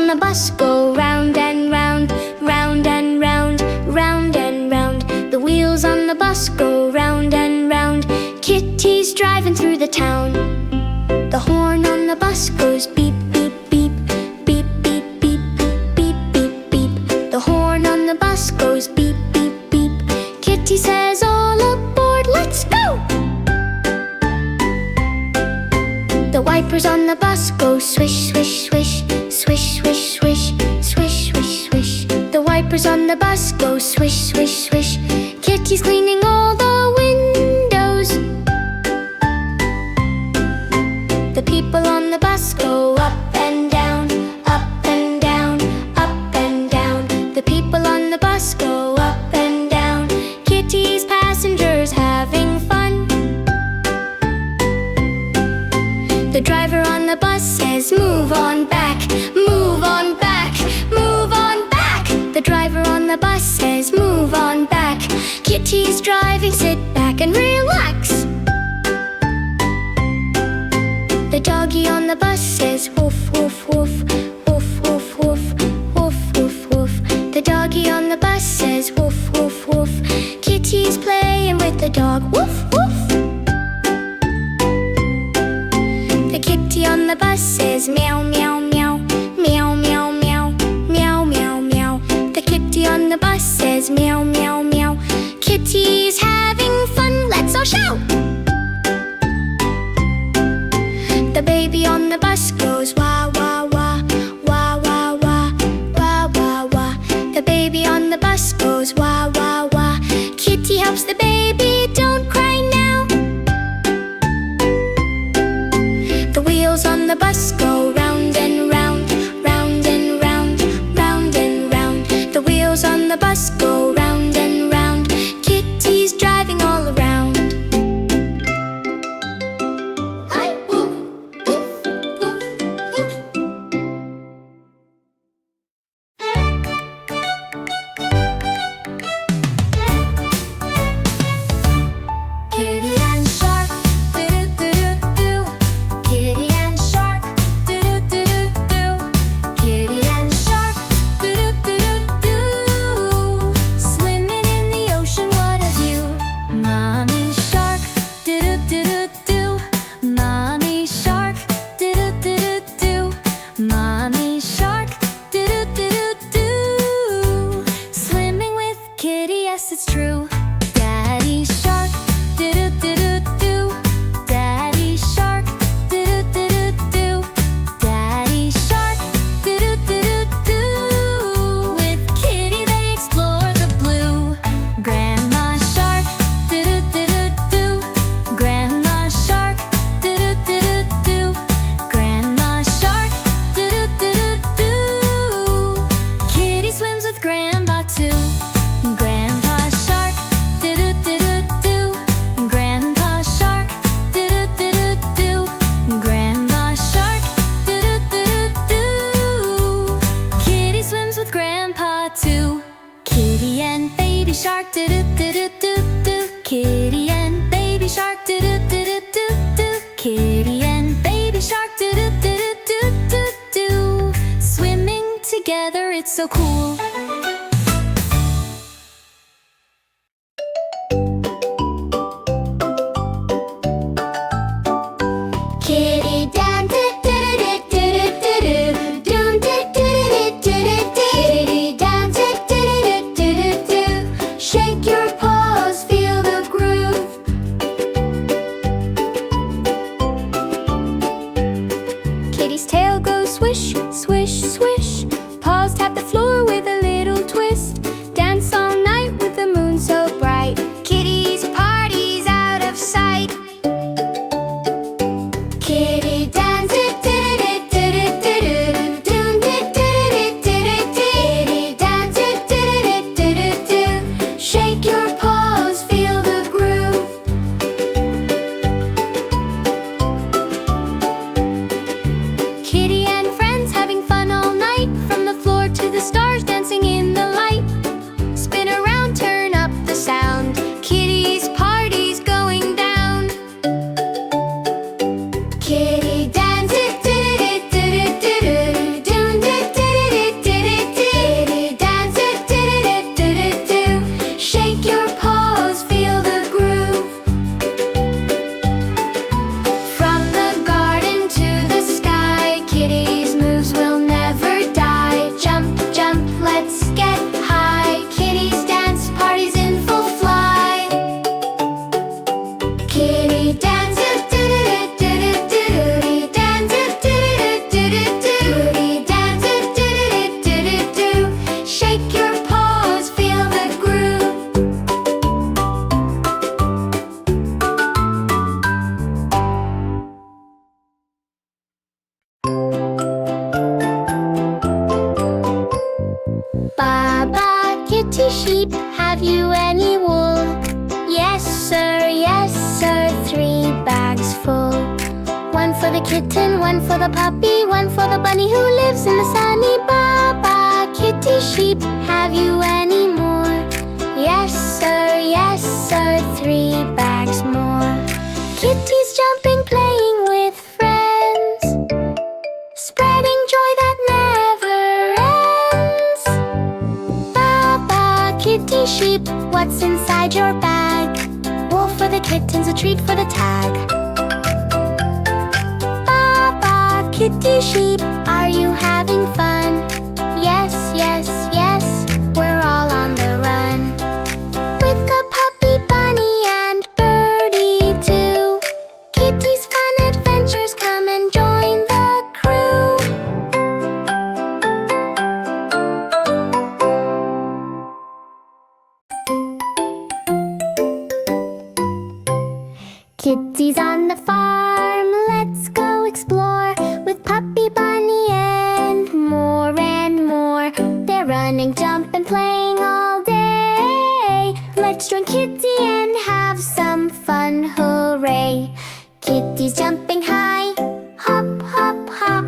on the bus go round and round, round and round, round and round. The wheels on the bus go round and round. Kitty's driving through the town. The horn on the bus goes beep, beep, beep, beep, beep, beep, beep, beep, beep. The horn on the bus goes beep, beep, beep. Kitty says, all aboard, let's go! The wipers on the bus go swish, swish, swish, swish, swish, swish, swish, swish, swish. The wipers on the bus go swish, swish, swish. Kitty's cleaning all the windows. The people on the bus go up and down, up and down, up and down. The people on the bus go up and down. Kitty's passengers having fun. The driver on the bus says, move on back, move on back, move on back. The driver on the bus says, move on back. Kitty's driving, sit back and relax. The doggy on the bus says, woof, woof, woof, woof, woof, woof, woof, woof, woof. The doggy on the bus says, woof, woof, woof. Kitty's playing with the dog, woof, woof. The kitty on the bus says, meow, meow, meow, meow, meow, meow, meow, meow, meow. The kitty on the bus says, meow, meow, meow. Kitty's having fun, let's all shout! The baby on the bus goes wah, wah, wah, wah, wah, wah, wah, wah, wah. The baby on the bus goes wah, wah, wah. Kitty helps the baby, don't cry now. The wheels on the bus go round and round, round and round, round and round. The wheels on the bus go round and round. Kitty's driving all around. Kitty and shark, do-do-do-do-do. Kitty and shark, do-do-do-do-do. Kitty and shark, do-do-do-do-do. Swimming in the ocean, what a view. Mommy shark, do-do-do-do-do. Mommy shark, do-do-do-do-do. Mommy shark, do-do-do-do-do. Swimming with Kitty, yes it's true. Daddy shark, do-do-do-do-do. Daddy shark, do-do-do-do-do. Daddy shark, do-do-do-do-do. With Kitty they explore the blue. Grandma shark, do-do-do-do-do. Grandma shark, do-do-do-do-do. Grandma shark, do-do-do-do-do. Kitty swims with Grandpa too. Grandpa shark, do-do-do-do-do. Grandpa shark, do-do-do-do-do. Grandma shark, do-do-do-do-do. Kitty swims with Grandpa too. Kitty and baby shark, do-do-do-do-do-do. Kitty and baby shark, do-do-do-do-do-do. Kitty and baby shark, do-do-do-do-do-do. Swimming together, it's so cool. Kitty down, do-do-do-do-do-do-do. Doom, do-do-do-do-do-do. Kitty down, do-do-do-do-do-do. Shake your paws, feel the groove. Kitty's tail goes swish, swish, swish. Paws tap the floor with a the kitten, one for the puppy, one for the bunny who lives in the sunny. Baba, kitty, sheep, have you any more? Yes sir, 3 bags more. Kitties jumping, playing with friends, spreading joy that never ends. Baba, kitty, sheep, what's inside your bag? Wolf for the kittens, a treat for the tag. Baba, kitty, sheep, are you having fun? Yes, we're all on the run. With the puppy, bunny, and birdie too. Kitty's fun adventures, come and join the crew. Kitties on the farm, let's go explore with puppy, bunny, and more and more. They're running, jumping, playing all day. Let's join Kitty and have some fun, hooray! Kitty's jumping high, hop, hop, hop.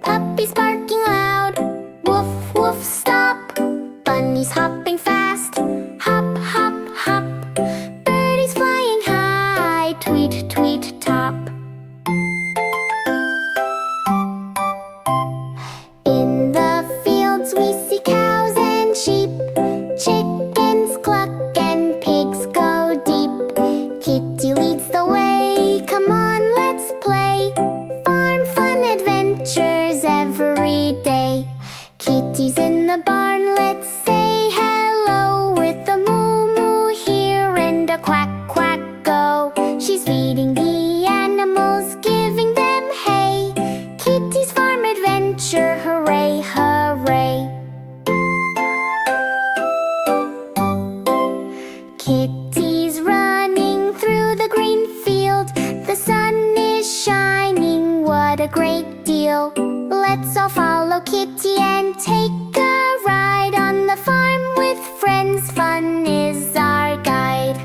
Puppy's barking loud, woof, woof, stop. Bunny's hopping fast, hop, hop, hop. Birdie's flying high, tweet, tweet, top. In the fields we see cows and sheep, chickens cluck and pigs go deep. Kitty leads the way, come on, let's play. Farm fun adventures every day. Kitty's in the barn, let's say hello. With a moo moo here and a quack quack go. She's feeding the animals, giving them hay. Kitty's farm adventure, hooray, hooray. Kitty's running through the green field. The sun is shining, what a great deal. Let's all follow Kitty and take a ride on the farm with friends. Fun is our guide.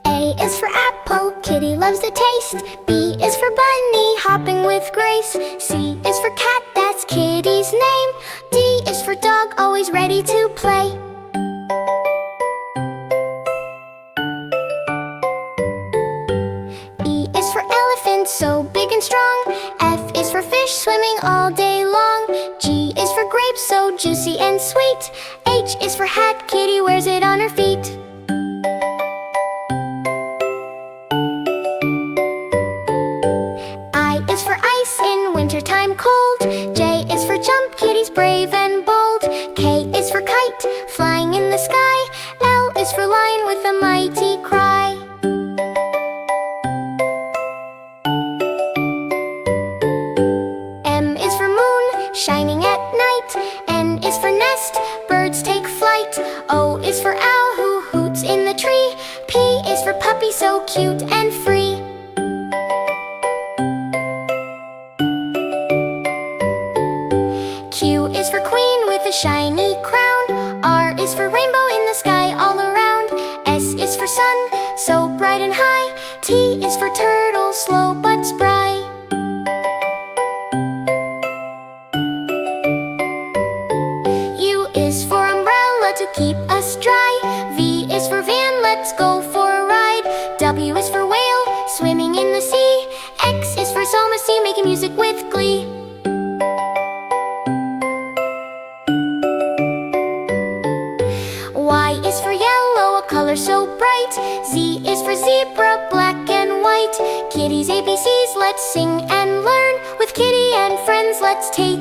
A is for apple, Kitty loves the taste. B is for bunny, hopping with grace. C is for cat, that's Kitty's name. D is for dog, always ready to play. E is for elephant, so big and strong. F is for fish, swimming all day long. G is for grape, so juicy and sweet. H is for hat, Kitty wears it on her feet. I is for ice, in wintertime cold. J is for jump, Kitty's brave and bold. K is for kite, flying in the sky. L is for lion with a mighty cry. M is for moon, shining at night. N is for nest, birds take flight. O is for owl, who hoots in the tree. P is for puppy, so cute and free. Q is for queen with a shiny crown. R is for rainbow in the sky all around. S is for sun, so bright and high. T is for turtle, slow but spry. U is for umbrella to keep us dry. V is for van, let's go for a ride. W is for whale, swimming in the sea. X is for psalmody, making music with glee. Y is for yellow, a color so bright. Z is for zebra, black and white. Kitty's ABCs, let's sing and learn. With Kitty and friends, let's take